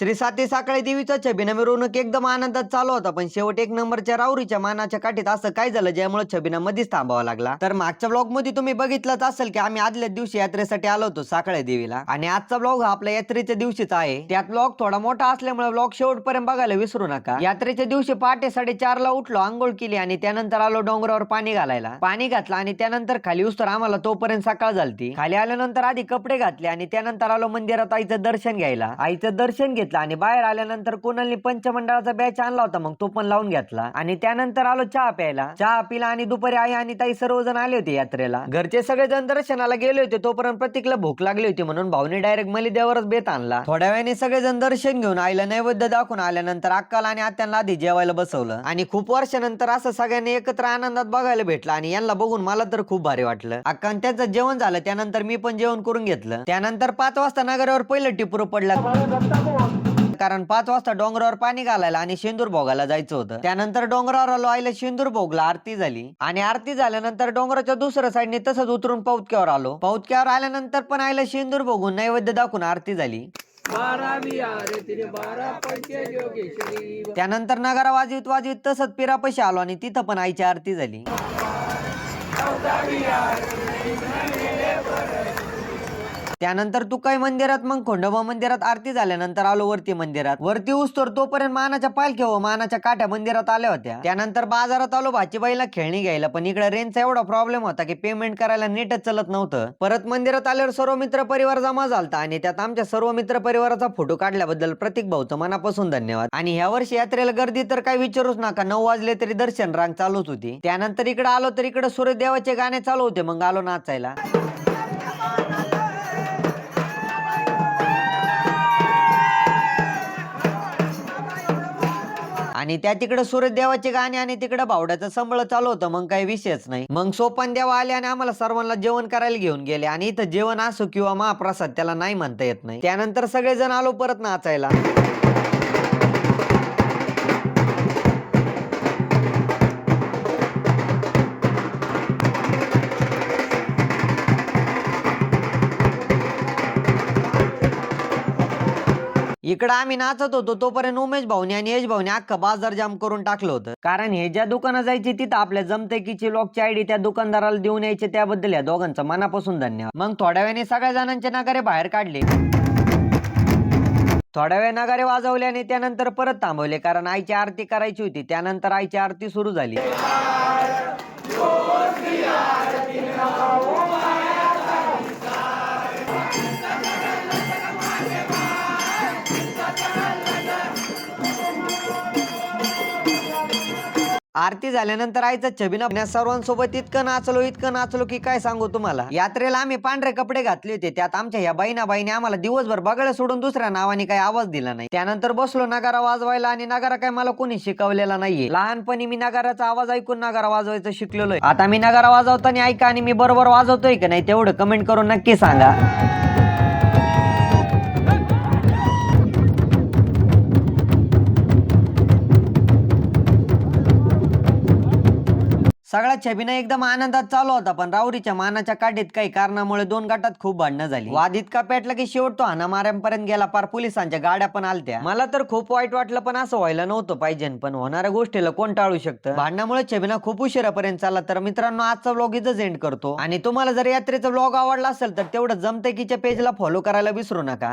श्री साती साखळे देवीचा छबिना मिरवणूक एकदम आनंदात चालू होता, पण शेवट एक नंबरच्या राऊरीच्या मानाच्या काठीत असं काय झालं ज्यामुळे छबिना मध्येच थांबावा लागला. तर मागच्या ब्लॉग मध्ये तुम्ही बघितलंच असेल की आम्ही आदल्या दिवशी यात्रेसाठी आलो होतो साखळे देवीला, आणि आजचा ब्लॉग हा आपल्या यात्रेच्या दिवशीचा आहे. त्यात ब्लॉग थोडा मोठा असल्यामुळे ब्लॉग शेवटपर्यंत बघायला विसरू नका. यात्रेच्या दिवशी पहाटे 4:30 ला उठलो, आंघोळ केली आणि त्यानंतर आलो डोंगरावर पाणी घालायला. पाणी घातलं आणि त्यानंतर खाली उस्तर आम्हाला तोपर्यंत सकाळ झालती. खाली आल्यानंतर आधी कपडे घातले आणि त्यानंतर आलो मंदिरात आईचं दर्शन घ्यायला. आईचं दर्शन घेतलं आणि बाहेर आल्यानंतर कोणाली पंचमंडळाचा बॅच आणला होता, मग तो पण लावून घेतला आणि त्यानंतर आलो चहा प्यायला. चहा पिला आणि दुपारी आई आणि ताई सर्वजण आले होते यात्रेला. घरचे सगळेजण दर्शनाला गेले होते, तोपर्यंत प्रतीकला भूक लागली होती म्हणून भाऊने डायरेक्ट मलिद्यावरच बेत आणला. थोड्या वेळाने सगळेजण दर्शन घेऊन आईला नैवेद्य दाखवून आल्यानंतर अक्काला आणि आत्यांना आधी जेवायला बसवलं आणि खूप वर्षानंतर असं सगळ्यांनी एकत्र आनंदात बघायला भेटलं आणि यांना बघून मला तर खूप भारी वाटलं. अक्का त्यांचं जेवण झालं, त्यानंतर मी पण जेवण करून घेतलं. त्यानंतर 5 वाजता नगरावर पहिलं टिपूर पडलं, कारण 5 वाजता डोंगरावर पाणी घालायला आणि शेंदूर भोगायला जायचं होतं. त्यानंतर डोंगरावर आलो, आईला शेंदूर भोगला, आरती झाली आणि आरती झाल्यानंतर डोंगराच्या दुसऱ्या साईडने तसंच उतरून पौतक्यावर आलो. पौतक्यावर आल्यानंतर पण आईला शेंदूर भोगून नैवेद्य दाखवून आरती झाली. त्यानंतर नगारा वाजवीत वाजवीत तसंच पिरापशी आलो आणि तिथं पण आईची आरती झाली. त्यानंतर तुकाई मंदिरात, मग खंडोबा मंदिरात आरती झाल्यानंतर आलो वरती मंदिरात. वरती उस्तोर तोपर्यंत मानाच्या पालख्या व मानाच्या काठ्या मंदिरात आल्या होत्या. त्यानंतर बाजारात आलो भाजीबाईला खेळणी घ्यायला, पण इकडे रेंजचा एवढा प्रॉब्लेम होता की पेमेंट करायला नीटच चलत नव्हतं. परत मंदिरात आल्यावर सर्व मित्र परिवार जमा झालता आणि त्यात आमच्या सर्व मित्र परिवाराचा फोटो काढल्याबद्दल प्रतीक भाऊचं मनापासून धन्यवाद. आणि ह्या वर्षी यात्रेला गर्दी तर काही विचारूच नका, 9 वाजले तरी दर्शन रांग चालूच होती. त्यानंतर इकडे आलो तर इकडे सूर्यदेवाचे गाणे चालू होते, मग आलो नाचायला. आणि त्या तिकडे सूर्यदेवाचे गाणे आणि तिकडे भावड्याचं संबळ चालू होतं, मग काही विषयच नाही. मग सोपान देवा आले आणि आम्हाला सर्वांना जेवण करायला घेऊन गेले आणि इथं जेवण असो किंवा महाप्रसाद त्याला नाही म्हणता येत नाही. त्यानंतर सगळेजण आलो परत नाचायला. इकडं आम्ही नाचत होतो तोपर्यंत उमेश भाऊने आणि यश भाऊने अख्खा बाजार जाम करून टाकलं होतं, कारण हे ज्या दुकानात जायचे तिथं आपल्या जमतेकीची लॉकची आयडी त्या दुकानदाराला देऊन यायचे, त्याबद्दल या दोघांचं मनापासून धन्यवाद. मग थोड्या वेळाने सगळ्या जणांचे नगारे बाहेर काढले, थोड्या वेळ नगारे वाजवले आणि त्यानंतर परत थांबवले कारण आईची आरती करायची होती. त्यानंतर आईची आरती सुरू झाली. आरती झाल्यानंतर आईचा छबिना सर्वांसोबत इतकं नाचलो की काय सांगू तुम्हाला. यात्रेला आम्ही पांढरे कपडे घातले होते, त्यात आमच्या ह्या बाईने आम्हाला दिवसभर बघायला सोडून दुसऱ्या नावाने काही आवाज दिला नाही. त्यानंतर बसलो नगारा वाजवायला आणि नगारा काय मला कोणी शिकवलेला नाहीये. लहानपणी मी नगाराचा आवाज ऐकून नगारा वाजवायचं शिकलेलोय. आता मी नगारा वाजवताना ऐका आणि मी बरोबर वाजवतोय की नाही तेवढं कमेंट करून नक्की सांगा. सगळा छबिना एकदम आनंदात चालू होता, पण राऊरीच्या मानाच्या काठीत काही कारणामुळे 2 गटात खूप भांडणं झाली. वाद इतका पेटला की शेवट तो हाणामाऱ्यांपर्यंत गेला, पार पोलिसांच्या गाड्या पण आलत्या. मला तर खूप वाईट वाटलं, पण असं व्हायला नव्हतं पाहिजे, पण होणाऱ्या गोष्टीला कोण टाळू शकतं. भांडणामुळे छबिना खूप उशिरापर्यंत चालला. तर मित्रांनो, आजचा व्लॉग इथंच एंड करतो आणि तुम्हाला जर यात्रेचा व्लॉग आवडला असेल तर तेवढं जमतेकीच्या पेजला फॉलो करायला विसरू नका.